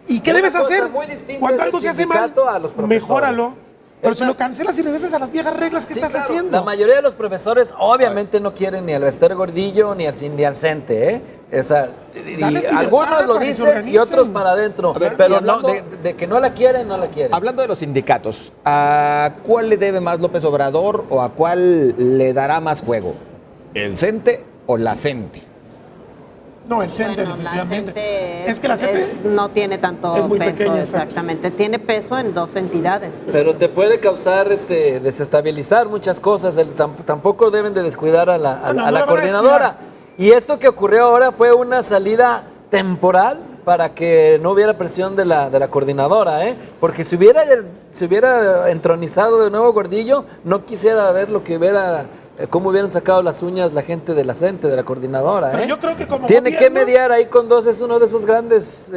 ¿Y qué Una debes cosa hacer? muy distinta Cuando es el algo se hace mal, sindicato a los profesores. mejóralo. Pero Es si lo más, cancelas y regresas a las viejas reglas que sí, estás claro, haciendo. la mayoría de los profesores obviamente no quieren ni al Bester Gordillo ni al CENTE, ¿eh? Y Dale libertad algunos lo para que se dicen y organicen. otros para adentro, A ver, y pero hablando- no, de que no la quieren, no la quieren. Hablando de los sindicatos, ¿a cuál le debe más López Obrador o a cuál le dará más juego? ¿El CENTE o la CENTE? No, el CENTE, Bueno, definitivamente. la CENTE Es que la CENTE no tiene tanto es muy peso, pequeña, exacto. exactamente. Tiene peso en dos entidades. Pero te puede causar desestabilizar muchas cosas. Tampoco deben de descuidar a la No, no a la la van a coordinadora. descuidar. Y esto que ocurrió ahora fue una salida temporal para que no hubiera presión de la coordinadora, ¿eh? Porque si hubiera entronizado de nuevo Gordillo, no quisiera ver lo que hubiera, cómo hubieran sacado las uñas la gente de la CENTE, de la coordinadora, ¿eh? Pero yo creo que como tiene que gobierno- mediar ahí con dos, es uno de esos grandes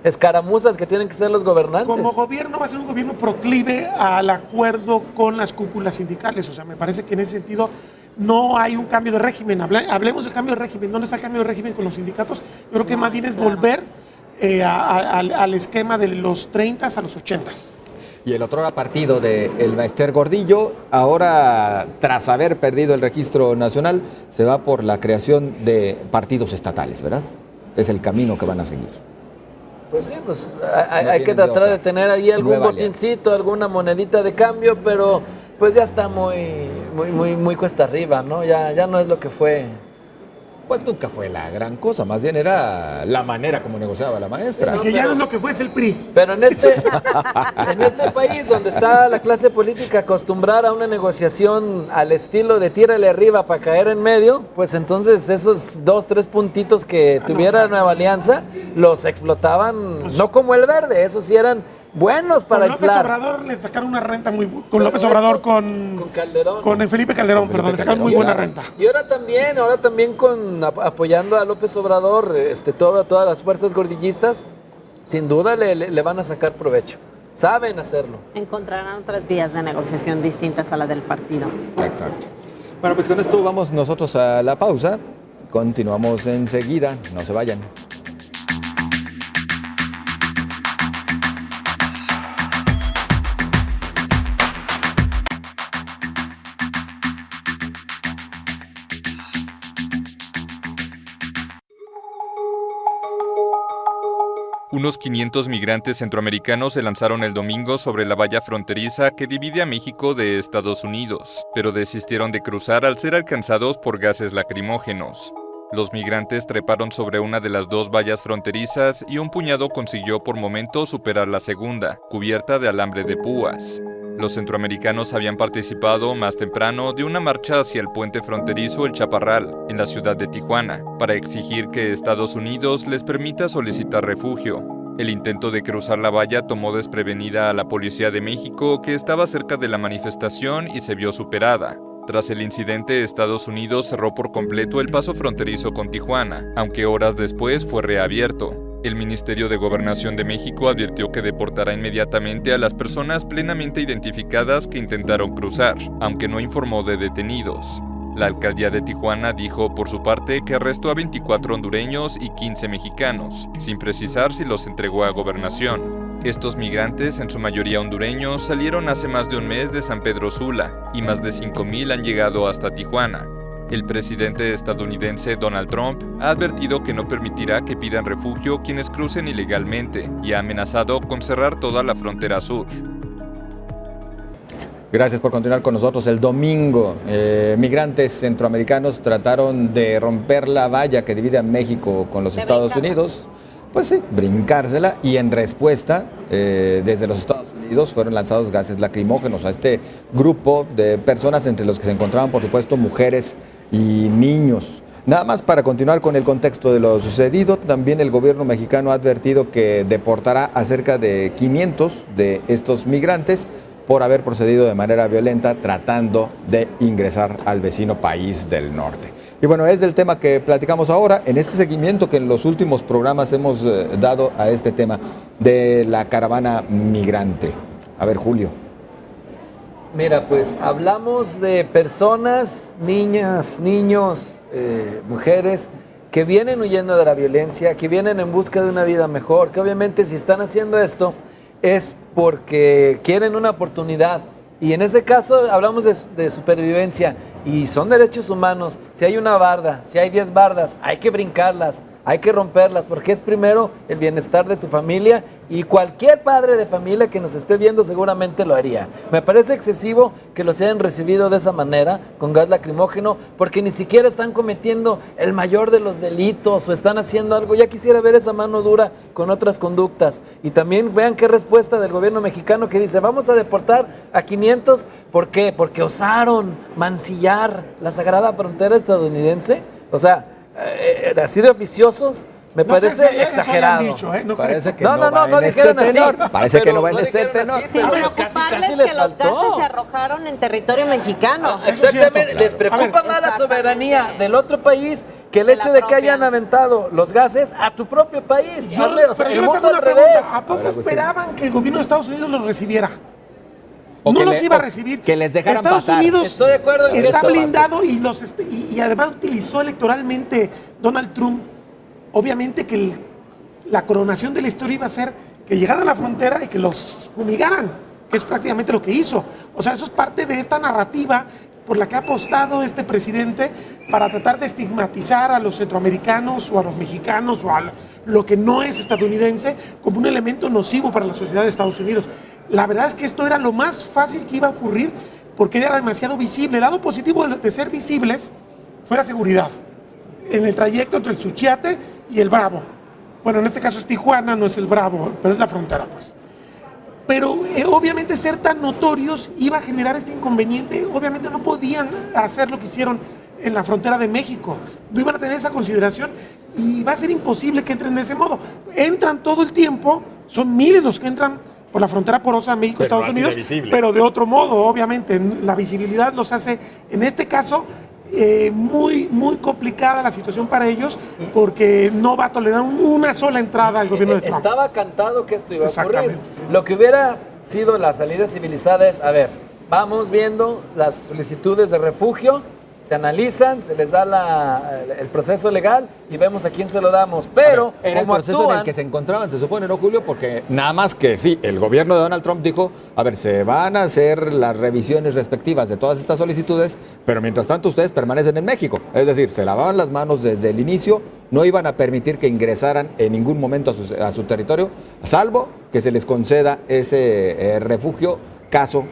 escaramuzas que tienen que ser los gobernantes. Como gobierno va a ser un gobierno proclive al acuerdo con las cúpulas sindicales. O sea, me parece que en ese sentido no hay un cambio de régimen. Hablemos del cambio de régimen. ¿Dónde está el cambio de régimen con los sindicatos? Yo creo que más bien es volver al esquema de los 30 a los 80. Y el otro partido de el Bester Gordillo, ahora tras haber perdido el registro nacional, se va por la creación de partidos estatales, ¿verdad? Es el camino que van a seguir. Pues sí, pues No hay que tienen de tratar otra. de tener ahí algún Nueva alianza. botincito, alguna monedita de cambio, pero pues ya está muy cuesta arriba, ¿no? Ya no es lo que fue. Pues nunca fue la gran cosa, más bien era la manera como negociaba la maestra. Es que ya no es lo que fue, es el PRI. Pero en este país donde está la clase política acostumbrada a una negociación al estilo de tírale arriba para caer en medio, pues entonces esos 2, 3 puntitos que tuviera Nueva Alianza los explotaban, no como el Verde, esos sí eran buenos para Con López inflar. Obrador le sacaron una renta muy con Pero López Obrador, estos con Calderón. con Felipe Calderón, perdón, le sacaron muy buena renta. Y ahora también apoyando a López Obrador, todas las fuerzas gordillistas, sin duda le van a sacar provecho. Saben hacerlo. Encontrarán otras vías de negociación distintas a la del partido. Exacto. Bueno, pues con esto vamos nosotros a la pausa. Continuamos enseguida. No se vayan. Unos 500 migrantes centroamericanos se lanzaron el domingo sobre la valla fronteriza que divide a México de Estados Unidos, pero desistieron de cruzar al ser alcanzados por gases lacrimógenos. Los migrantes treparon sobre una de las dos vallas fronterizas y un puñado consiguió por momentos superar la segunda, cubierta de alambre de púas. Los centroamericanos habían participado más temprano de una marcha hacia el puente fronterizo El Chaparral, en la ciudad de Tijuana, para exigir que Estados Unidos les permita solicitar refugio. El intento de cruzar la valla tomó desprevenida a la Policía de México, que estaba cerca de la manifestación y se vio superada. Tras el incidente, Estados Unidos cerró por completo el paso fronterizo con Tijuana, aunque horas después fue reabierto. El Ministerio de Gobernación de México advirtió que deportará inmediatamente a las personas plenamente identificadas que intentaron cruzar, aunque no informó de detenidos. La alcaldía de Tijuana dijo por su parte que arrestó a 24 hondureños y 15 mexicanos, sin precisar si los entregó a Gobernación. Estos migrantes, en su mayoría hondureños, salieron hace más de un mes de San Pedro Sula y más de 5,000 han llegado hasta Tijuana. El presidente estadounidense Donald Trump ha advertido que no permitirá que pidan refugio quienes crucen ilegalmente y ha amenazado con cerrar toda la frontera sur. Gracias por continuar con nosotros. El domingo, migrantes centroamericanos trataron de romper la valla que divide a México con los Estados Unidos. Pues sí, brincársela, y en respuesta, desde los Estados Unidos Unidos fueron lanzados gases lacrimógenos a este grupo de personas, entre los que se encontraban, por supuesto, mujeres y niños. Nada más para continuar con el contexto de lo sucedido, también el gobierno mexicano ha advertido que deportará a cerca de 500 de estos migrantes por haber procedido de manera violenta tratando de ingresar al vecino país del norte. Y bueno, es del tema que platicamos ahora, en este seguimiento que en los últimos programas hemos dado a este tema de la caravana migrante. A ver, Julio. Mira, pues hablamos de personas, niñas, niños, mujeres que vienen huyendo de la violencia, que vienen en busca de una vida mejor, que obviamente si están haciendo esto es porque quieren una oportunidad. Y en ese caso hablamos de supervivencia y son derechos humanos. Si hay una barda, si hay 10 bardas, hay que brincarlas, hay que romperlas, porque es primero el bienestar de tu familia, y cualquier padre de familia que nos esté viendo seguramente lo haría. Me parece excesivo que los hayan recibido de esa manera, con gas lacrimógeno, porque ni siquiera están cometiendo el mayor de los delitos o están haciendo algo. Ya quisiera ver esa mano dura con otras conductas. Y también vean qué respuesta del gobierno mexicano, que dice, vamos a deportar a 500, ¿por qué? Porque osaron mancillar la sagrada frontera estadounidense. O sea, así de oficiosos, me parece exagerado. Dicho, No dijeron así. Parece que no va en este tenor. Sí, casi les faltó. Los gases se arrojaron en territorio mexicano. Exactamente, les preocupa más la soberanía del otro país que el hecho de que hayan aventado los gases a tu propio país. Pero yo les hago una pregunta, ¿a poco esperaban que el gobierno de Estados Unidos los recibiera? No los iba a recibir. Que les dejaran Estados pasar. Unidos Estoy de acuerdo en está eso. blindado y además utilizó electoralmente Donald Trump. Obviamente que la coronación de la historia iba a ser que llegaran a la frontera y que los fumigaran, que es prácticamente lo que hizo. O sea, eso es parte de esta narrativa por la que ha apostado este presidente para tratar de estigmatizar a los centroamericanos o a los mexicanos o a lo que no es estadounidense como un elemento nocivo para la sociedad de Estados Unidos. La verdad es que esto era lo más fácil que iba a ocurrir porque era demasiado visible. El lado positivo de ser visibles fue la seguridad en el trayecto entre el Suchiate y el Bravo. Bueno, en este caso es Tijuana, no es el Bravo, pero es la frontera, pues. Pero obviamente ser tan notorios iba a generar este inconveniente. Obviamente no podían hacer lo que hicieron en la frontera de México. No iban a tener esa consideración y va a ser imposible que entren de ese modo. Entran todo el tiempo, son miles los que entran por la frontera porosa México-Estados Unidos, pero de otro modo, obviamente. La visibilidad los hace, en este caso, muy, muy complicada la situación para ellos, porque no va a tolerar una sola entrada al gobierno de Trump. Estaba cantado que esto iba a ocurrir. Exactamente, sí. Lo que hubiera sido la salida civilizada es, a ver, vamos viendo las solicitudes de refugio, se analizan, se les da el proceso legal y vemos a quién se lo damos. Pero, era el proceso en el que se encontraban, se supone, ¿no, Julio? Porque nada más que sí, el gobierno de Donald Trump dijo, a ver, se van a hacer las revisiones respectivas de todas estas solicitudes, pero mientras tanto ustedes permanecen en México. Es decir, se lavaban las manos desde el inicio, no iban a permitir que ingresaran en ningún momento a su territorio, salvo que se les conceda ese refugio caso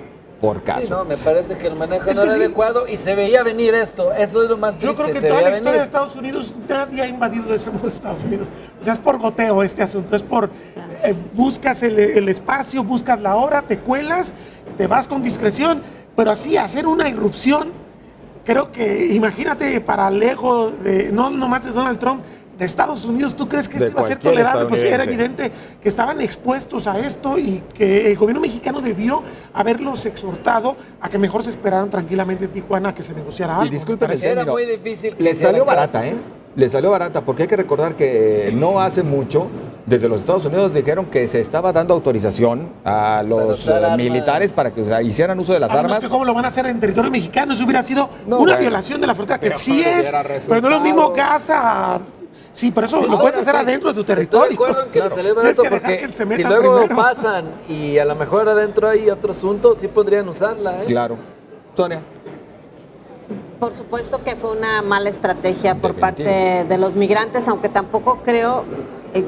por caso. Sí, no, me parece que el manejo no era adecuado y se veía venir esto. Eso es lo más triste. Yo creo que toda la historia de Estados Unidos, nadie ha invadido de ese modo Estados Unidos. O sea, es por goteo este asunto. Es por, buscas el espacio, buscas la hora, te cuelas, te vas con discreción. Pero así, hacer una irrupción, creo que, imagínate, para el ego de, no nomás de Donald Trump, de Estados Unidos, ¿tú crees que esto iba a ser tolerable? Pues era evidente que estaban expuestos a esto y que el gobierno mexicano debió haberlos exhortado a que mejor se esperaran tranquilamente en Tijuana a que se negociara algo. Y disculpen, era muy difícil. Les salió barata, ¿eh? Les salió barata, porque hay que recordar que no hace mucho, desde los Estados Unidos dijeron que se estaba dando autorización a los militares para que hicieran uso de las armas. Que ¿cómo lo van a hacer en territorio mexicano? Eso hubiera sido una violación de la frontera, que sí es, pero no es lo mismo Gaza. Sí, pero eso lo puedes hacer adentro de tu territorio. Estoy de acuerdo en que les salió barato, porque si luego primero pasan y a lo mejor adentro hay otro asunto, sí podrían usarla, ¿eh? Claro. Sonia. Por supuesto que fue una mala estrategia por parte de los migrantes, aunque tampoco creo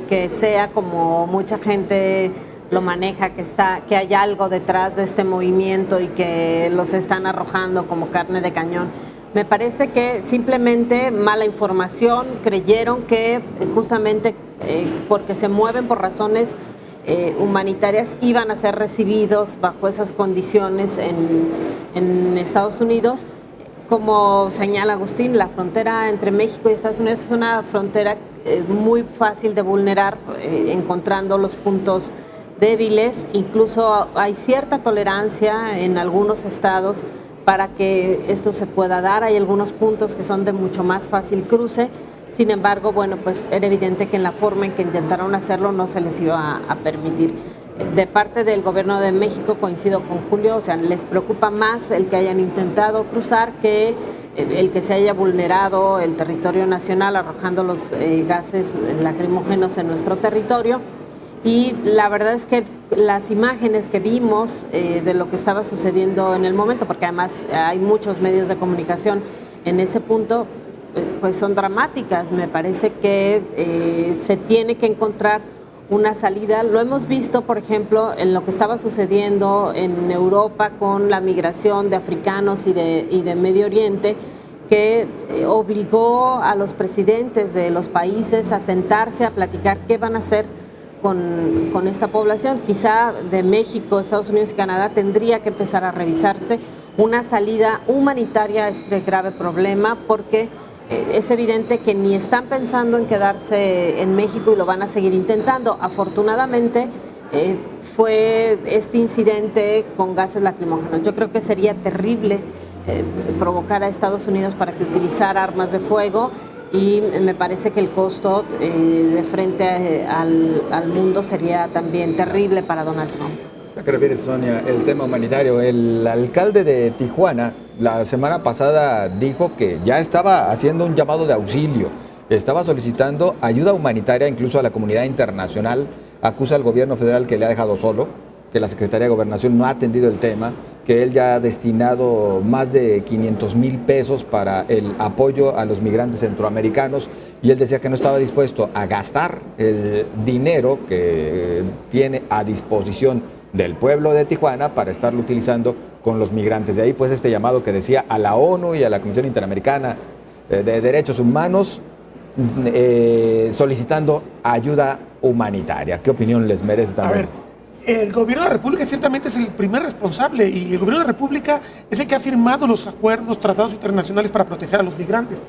que sea como mucha gente lo maneja, que hay algo detrás de este movimiento y que los están arrojando como carne de cañón. Me parece que simplemente mala información, creyeron que justamente porque se mueven por razones humanitarias iban a ser recibidos bajo esas condiciones en Estados Unidos. Como señala Agustín, la frontera entre México y Estados Unidos es una frontera muy fácil de vulnerar, encontrando los puntos débiles. Incluso hay cierta tolerancia en algunos estados para que esto se pueda dar. Hay algunos puntos que son de mucho más fácil cruce. Sin embargo, bueno, pues era evidente que en la forma en que intentaron hacerlo no se les iba a permitir. De parte del gobierno de México, coincido con Julio, o sea, les preocupa más el que hayan intentado cruzar que el que se haya vulnerado el territorio nacional arrojando los gases lacrimógenos en nuestro territorio. Y la verdad es que las imágenes que vimos de lo que estaba sucediendo en el momento, porque además hay muchos medios de comunicación en ese punto, pues son dramáticas. Me parece que se tiene que encontrar una salida. Lo hemos visto, por ejemplo, en lo que estaba sucediendo en Europa con la migración de africanos y de Medio Oriente, que obligó a los presidentes de los países a sentarse a platicar qué van a hacer con esta población. Quizá de México, Estados Unidos y Canadá tendría que empezar a revisarse una salida humanitaria a este grave problema, porque es evidente que ni están pensando en quedarse en México y lo van a seguir intentando. Afortunadamente fue este incidente con gases lacrimógenos. Yo creo que sería terrible provocar a Estados Unidos para que utilizara armas de fuego, y me parece que el costo de frente al mundo sería también terrible para Donald Trump. ¿A qué refieres, Sonia? El tema humanitario. El alcalde de Tijuana la semana pasada dijo que ya estaba haciendo un llamado de auxilio, estaba solicitando ayuda humanitaria incluso a la comunidad internacional. Acusa al gobierno federal que le ha dejado solo, que la Secretaría de Gobernación no ha atendido el tema, que él ya ha destinado más de 500,000 pesos para el apoyo a los migrantes centroamericanos, y él decía que no estaba dispuesto a gastar el dinero que tiene a disposición del pueblo de Tijuana para estarlo utilizando con los migrantes. De ahí pues este llamado que decía a la ONU y a la Comisión Interamericana de Derechos Humanos solicitando ayuda humanitaria. ¿Qué opinión les merece también? A ver, el gobierno de la República ciertamente es el primer responsable, y el gobierno de la República es el que ha firmado los acuerdos, tratados internacionales para proteger a los migrantes.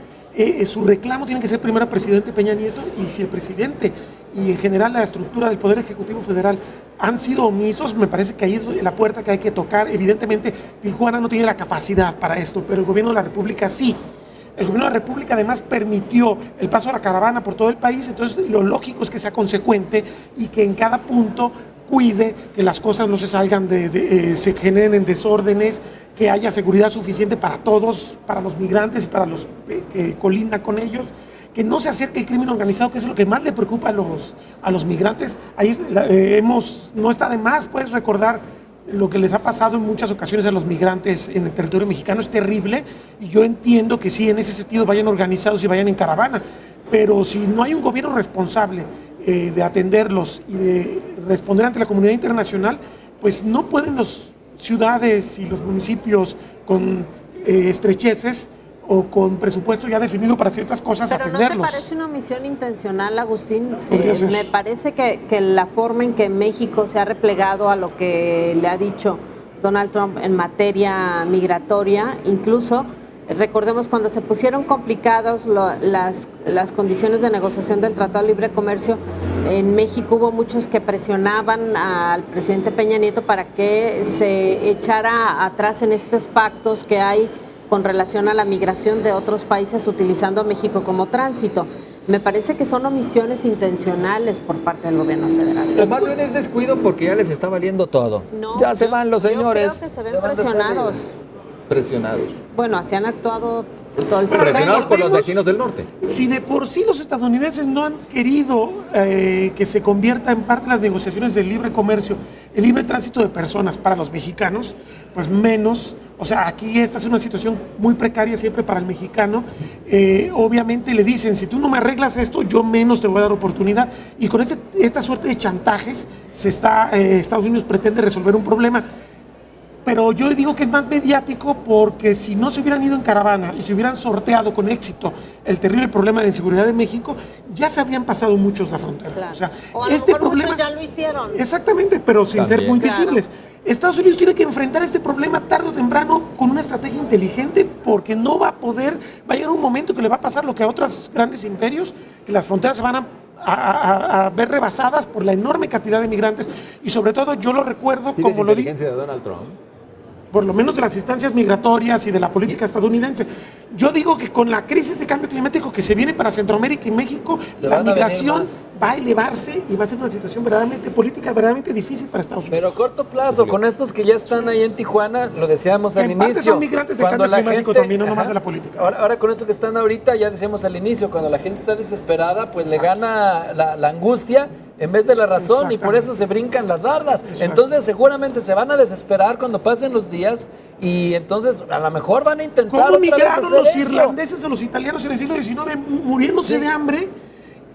Su reclamo tiene que ser primero al presidente Peña Nieto, y si el presidente y en general la estructura del Poder Ejecutivo Federal han sido omisos, me parece que ahí es la puerta que hay que tocar. Evidentemente Tijuana no tiene la capacidad para esto, pero el gobierno de la República sí. El gobierno de la República además permitió el paso de la caravana por todo el país, entonces lo lógico es que sea consecuente y que en cada punto cuide que las cosas no se salgan se generen en desórdenes, que haya seguridad suficiente para todos, para los migrantes y para los que colindan con ellos, que no se acerque el crimen organizado, que es lo que más le preocupa a los migrantes. Ahí no está de más, puedes recordar lo que les ha pasado en muchas ocasiones a los migrantes en el territorio mexicano. Es terrible, y yo entiendo que sí, en ese sentido vayan organizados y vayan en caravana, pero si no hay un gobierno responsable de atenderlos y de responder ante la comunidad internacional, pues no pueden las ciudades y los municipios con estrecheces o con presupuesto ya definido para ciertas cosas atenderlos. ¿No te parece una omisión intencional, Agustín? Podría ser. Me parece que la forma en que México se ha replegado a lo que le ha dicho Donald Trump en materia migratoria, incluso recordemos cuando se pusieron complicadas las condiciones de negociación del Tratado de Libre Comercio, en México hubo muchos que presionaban al presidente Peña Nieto para que se echara atrás en estos pactos que hay con relación a la migración de otros países utilizando a México como tránsito. Me parece que son omisiones intencionales por parte del gobierno federal. Pues más bien es descuido porque ya les está valiendo todo. No, ya se van los señores. Yo creo que se ven presionados. Presionados. Bueno, así han actuado todo el Presionados por los vecinos del norte. Si de por sí los estadounidenses no han querido que se convierta en parte de las negociaciones del libre comercio, el libre tránsito de personas para los mexicanos, pues menos. O sea, aquí esta es una situación muy precaria siempre para el mexicano. Obviamente le dicen, si tú no me arreglas esto, yo menos te voy a dar oportunidad. Y con esta suerte de chantajes Estados Unidos pretende resolver un problema. pero yo digo que es más mediático porque si no se hubieran ido en caravana y se hubieran sorteado con éxito el terrible problema de la inseguridad de México, ya se habrían pasado muchos la frontera. Claro. O sea, O a lo este mejor problema muchos ya lo hicieron. Exactamente, pero sin También. ser muy Claro. visibles. Estados Unidos tiene que enfrentar este problema tarde o temprano con una estrategia inteligente porque no va a poder, va a llegar un momento que le va a pasar lo que a otros grandes imperios, que las fronteras se van a ver rebasadas por la enorme cantidad de migrantes y sobre todo yo lo recuerdo como lo dije, de Donald Trump? por lo menos de las instancias migratorias y de la política estadounidense. Yo digo que con la crisis de cambio climático que se viene para Centroamérica y México, Se la van a migración venir va a elevarse y va a ser una situación verdaderamente política, verdaderamente difícil para Estados Unidos. Pero a corto plazo, con estos que ya están ahí en Tijuana, lo decíamos Que al en parte inicio. son migrantes de cuando cambio la climático gente- también, no nomás Ajá. de la política. Ahora con esto que están ahorita, ya decíamos al inicio, cuando la gente está desesperada, pues le gana la angustia en vez de la razón y por eso se brincan las bardas. Entonces seguramente se van a desesperar cuando pasen los días y entonces a lo mejor van a intentar ¿Cómo otra vez migraron hacer los eso. irlandeses o los italianos en el siglo XIX muriéndose Sí. de hambre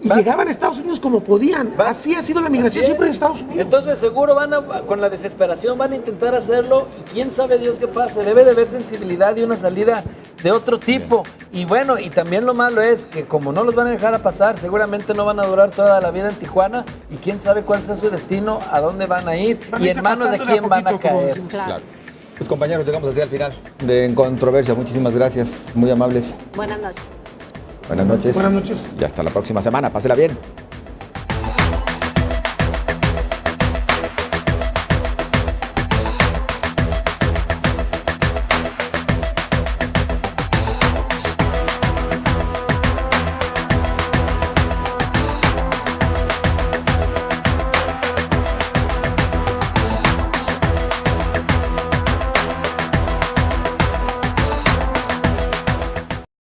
y Va- llegaban a Estados Unidos como podían? Va- Así ha sido la migración Así siempre en es. Estados Unidos. Entonces seguro con la desesperación van a intentar hacerlo y quién sabe Dios qué pase. Debe de haber sensibilidad y una salida de otro tipo. Y bueno, y también lo malo es que como no los van a dejar a pasar, seguramente no van a durar toda la vida en Tijuana y quién sabe cuál sea su destino, a dónde van a ir Van a y irse en manos de pasando de a quién van a poquito, como caer. decimos. Claro. Pues compañeros, llegamos así al final de Controversia. Muchísimas gracias, muy amables. Buenas noches. Buenas noches. Buenas noches. Y hasta la próxima semana. Pásela bien.